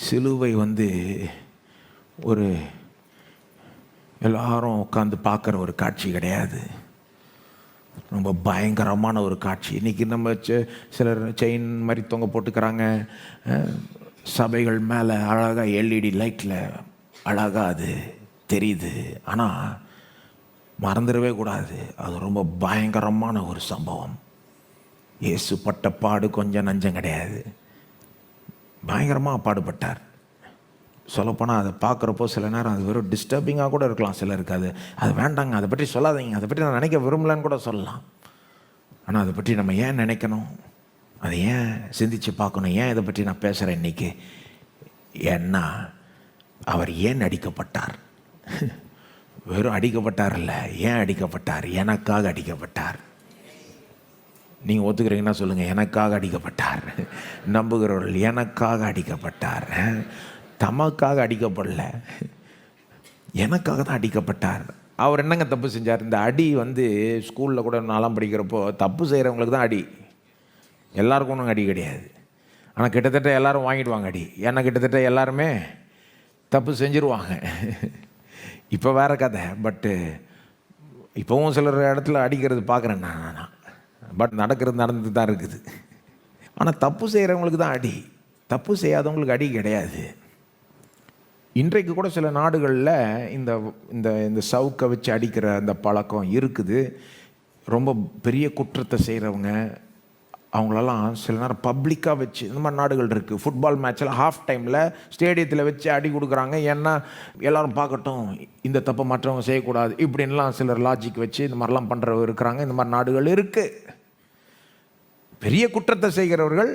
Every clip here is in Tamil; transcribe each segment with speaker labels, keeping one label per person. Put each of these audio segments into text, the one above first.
Speaker 1: சிலுவை ஒரு எல்லாரும் உட்காந்து பார்க்குற ஒரு காட்சி கிடையாது. ரொம்ப பயங்கரமான ஒரு காட்சி. இன்றைக்கி நம்ம சிலர் செயின் மாதிரி தொங்க போட்டுக்கிறாங்க. சபைகள் மேலே அழகாக எல்இடி லைட்டில் அழகாக அது தெரியுது. ஆனால் மறந்துடவே கூடாது, அது ரொம்ப பயங்கரமான ஒரு சம்பவம். இயேசு பட்ட பாடு கொஞ்சம் நஞ்சம் கிடையாது. பயங்கரமாக பாடுபட்டார். சொல்லப்போனால் அதை பார்க்குறப்போ சில நேரம் அது வெறும் டிஸ்டர்பிங்காக கூட இருக்கலாம் சிலருக்கு. அது வேண்டாங்க, அதை பற்றி சொல்லாதீங்க, அதை பற்றி நான் நினைக்க விரும்பலன்னு கூட சொல்லலாம். ஆனால் அதை பற்றி நம்ம ஏன் நினைக்கணும்? அதை ஏன் சிந்தித்து பார்க்கணும்? ஏன் இதை பற்றி நான் பேசுகிறேன் இன்றைக்கி? ஏன்னா அவர் ஏன் அடிக்கப்பட்டார்? வெறும் அடிக்கப்பட்டார் இல்லை, ஏன் அடிக்கப்பட்டார்? எனக்காக அடிக்கப்பட்டார். நீங்கள் ஒத்துக்கிறீங்கன்னா சொல்லுங்கள், எனக்காக அடிக்கப்பட்டார். நம்புகிறவர்கள் எனக்காக அடிக்கப்பட்டார். தமக்காக அடிக்கப்படல, எனக்காக தான் அடிக்கப்பட்டார். அவர் என்னங்க தப்பு செஞ்சார்? இந்த அடி ஸ்கூலில் கூட நாலாம் படிக்கிறப்போ தப்பு செய்கிறவங்களுக்கு தான் அடி, எல்லாருக்கும் ஒன்றும் அடி கிடையாது. ஆனால் கிட்டத்தட்ட எல்லோரும் வாங்கிடுவாங்க அடி. ஏன்னா கிட்டத்தட்ட எல்லாருமே தப்பு செஞ்சுருவாங்க. இப்போ வேறு கதை. பட்டு இப்போவும் சிலர் இடத்துல அடிக்கிறது பார்க்குறேன் நான். பட் நடந்துட்டு தான் இருக்குது. ஆனால் தப்பு செய்கிறவங்களுக்கு தான் அடி, தப்பு செய்யாதவங்களுக்கு அடி கிடையாது. இன்றைக்கு கூட சில நாடுகளில் இந்த இந்த இந்த சவுக்கை வச்சு அடிக்கிற அந்த பழக்கம் இருக்குது. ரொம்ப பெரிய குற்றத்தை செய்கிறவங்க அவங்களெல்லாம் சில நேரம் பப்ளிக்காக வச்சு, இந்த மாதிரி நாடுகள் இருக்குது. ஃபுட்பால் மேட்சில் ஹாஃப் டைமில் ஸ்டேடியத்தில் வச்சு அடி கொடுக்குறாங்க. ஏன்னா எல்லோரும் பார்க்கட்டும், இந்த தப்பை மற்றவங்க செய்யக்கூடாது இப்படின்லாம் சிலர் லாஜிக் வச்சு இந்த மாதிரிலாம் பண்ணுறவங்க இருக்கிறாங்க. இந்த மாதிரி நாடுகள் இருக்குது. பெரிய குற்றத்தை செய்கிறவர்கள்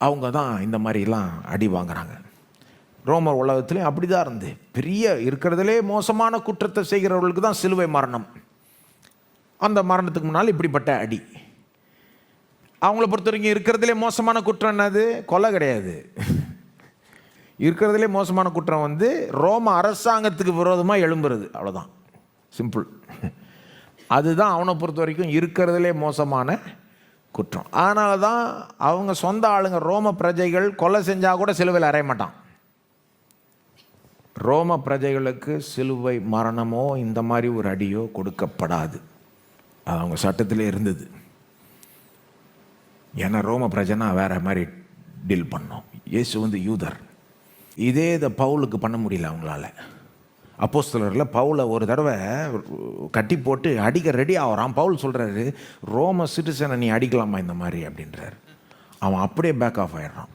Speaker 1: அவங்க தான் இந்த மாதிரிலாம் அடி வாங்குறாங்க. ரோமர் உலகத்துலேயும் அப்படி தான் இருந்து, பெரிய இருக்கிறதுலே மோசமான குற்றத்தை செய்கிறவர்களுக்கு தான் சிலுவை மரணம். அந்த மரணத்துக்கு முன்னால் இப்படிப்பட்ட அடி. அவங்கள பொறுத்த வரைக்கும் இருக்கிறதுலே மோசமான குற்றம் என்னது? கொலை கிடையாது. இருக்கிறதுலே மோசமான குற்றம் ரோம அரசாங்கத்துக்கு விரோதமாக எழும்புறது, அவ்வளோதான், சிம்பிள். அதுதான் அவனை பொறுத்த வரைக்கும் இருக்கிறதுலே மோசமான குற்றம். அதனால தான் அவங்க சொந்த ஆளுங்க ரோம பிரஜைகள் கொலை செஞ்சால் கூட சிலுவையில் அறைய மாட்டான். ரோம பிரஜைகளுக்கு சிலுவை மரணமோ இந்த மாதிரி ஒரு அடியோ கொடுக்கப்படாது. அது அவங்க சட்டத்திலே இருந்தது. ஏன்னா ரோம பிரஜைனா வேறு மாதிரி டீல் பண்ணோம். இயேசு யூதர். இதே இதை பவுலுக்கு பண்ண முடியல அவங்களால. அப்போஸ்தலரில் பவுலை ஒரு தடவை கட்டி போட்டு அடிக்க ரெடி ஆகிறான். பவுல் சொல்கிறாரு, ரோம சிட்டிசனை நீ அடிக்கலாமா இந்த மாதிரி அப்படின்றார். அவன் அப்படியே பேக் ஆஃப் ஆகிடுறான்.